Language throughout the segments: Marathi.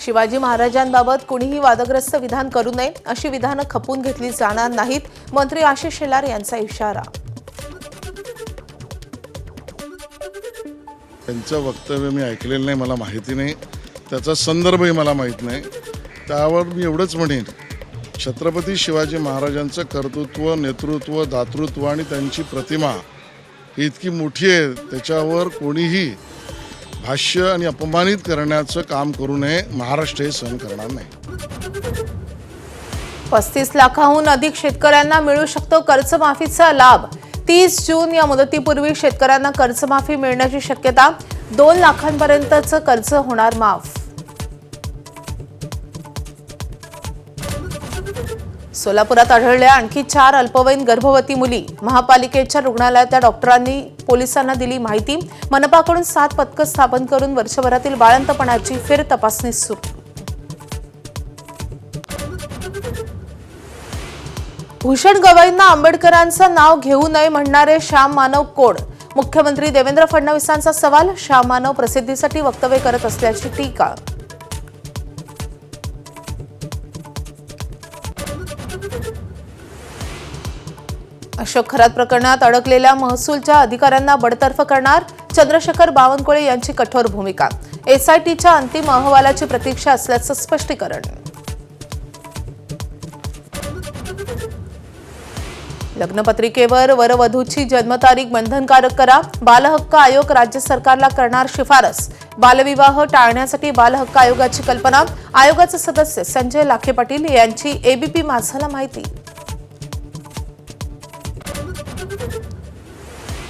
शिवाजी महाराजांबाबत कुणीही वादग्रस्त विधान करू नये अशी विधानं खपून घेतली जाणार नाहीत. मंत्री आशिष शेलार यांचा इशारा. त्यांचं वक्तव्य मी ऐकलेलं नाही, मला माहिती नाही, त्याचा संदर्भही मला माहीत नाही. त्यावर मी एवढंच म्हणेन, छत्रपती शिवाजी महाराजांचं कर्तृत्व, नेतृत्व, दातृत्व आणि त्यांची प्रतिमा ही इतकी मोठी आहे, त्याच्यावर कोणीही भाष्य आणि अपमानित करण्याचं काम करू नये. महाराष्ट्र हे सहन करणार नाही. 35 लाखाहून अधिक शेतकऱ्यांना मिळू शकतो कर्जमाफीचा लाभ. 30 जून या मुदतीपूर्वी शेतकऱ्यांना कर्जमाफी मिळण्याची शक्यता. 2 लाखांपर्यंतचं कर्ज होणार माफ. सोलापुरात आढळल्या आणखी 4 अल्पवयीन गर्भवती मुली. महापालिकेच्या रुग्णालयातल्या डॉक्टरांनी पोलिसांना दिली माहिती. मनपाकडून 7 पथकं स्थापन करून वर्षभरातील बाळंतपणाची फेर तपासणी सुरू. भूषण गवईंना आंबेडकरांचं नाव घेऊ नये म्हणणारे श्याम मानव कोण. मुख्यमंत्री देवेंद्र फडणवीसांचा सवाल. श्याम मानव प्रसिद्धीसाठी वक्तव्य करत असल्याची टीका. अशोक खरात प्रकरणात अडकलेल्या महसूलच्या अधिकाऱ्यांना बडतर्फ करणार. चंद्रशेखर बावनकुळे यांची कठोर भूमिका. एसआयटीच्या अंतिम अहवालाची प्रतीक्षा असल्याचं स्पष्टीकरण. लग्नपत्रिकेवर वरवधूची जन्मतारीख बंधनकारक करा. बालहक्क आयोग राज्य सरकारला करणार शिफारस. बालविवाह टाळण्यासाठी बालहक्क आयोगाची कल्पना. आयोगाचे सदस्य संजय लाखे पाटील यांची एबीपी माझाला माहिती.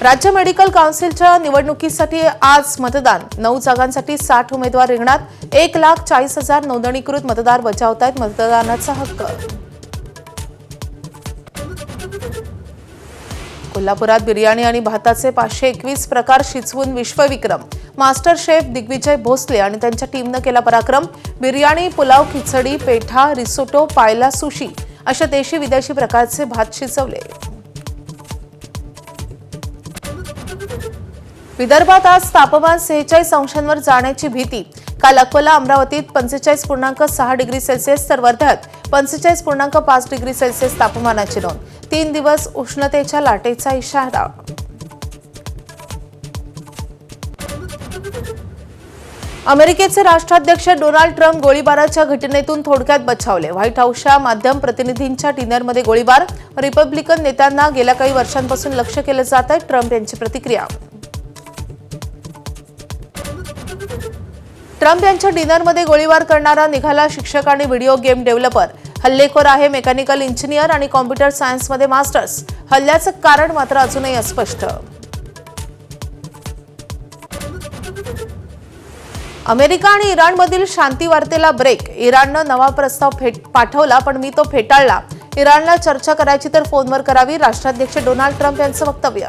राज्य मेडिकल काउन्सिलच्या निवडणुकीसाठी आज मतदान. 9 जागांसाठी 60 उमेदवार रिंगणात. 1,40,000 नोंदणीकृत मतदार बजावतायत मतदानाचा हक्क. कोल्हापुरात बिर्याणी आणि भाताचे 521 प्रकार शिजवून विश्वविक्रम. मास्टर शेफ दिग्विजय भोसले आणि त्यांच्या टीमनं केला पराक्रम. बिर्याणी, पुलाव, खिचडी, पेठा, रिसोटो, पायला, सुशी अशा देशी विदेशी प्रकारचे भात शिजवले. विदर्भात आज तापमान 46 अंशांवर जाण्याची भीती. काल अकोला, अमरावतीत 45.6 डिग्री सेल्सिअस तर वर्ध्यात 45.5 डिग्री सेल्सिअस तापमानाची नोंद. 3 दिवस उष्णतेच्या लाटेचा इशारा. अमेरिकेचे राष्ट्राध्यक्ष डोनाल्ड ट्रम्प गोळीबाराच्या घटनेतून थोडक्यात बचावले. व्हाईट हाऊसच्या माध्यम प्रतिनिधींच्या डिनरमध्ये गोळीबार. रिपब्लिकन नेत्यांना गेल्या काही वर्षांपासून लक्ष्य केलं जात आहे. ट्रम्प यांची प्रतिक्रिया. ट्रम्प यांच्या डिनरमध्ये गोळीबार करणारा निघाला शिक्षक आणि व्हिडिओ गेम डेव्हलपर. हल्लेखोर आहे मेकॅनिकल इंजिनियर आणि कॉम्प्युटर सायन्समध्ये मास्टर्स. हल्ल्याचं कारण मात्र अजूनही अस्पष्ट. अमेरिका आणि इराणमधील शांती वार्तेला ब्रेक. इराणनं नवा प्रस्ताव पाठवला पण मी तो फेटाळला. इराणला चर्चा करायची तर फोनवर करावी. राष्ट्राध्यक्ष डोनाल्ड ट्रम्प यांचं वक्तव्य.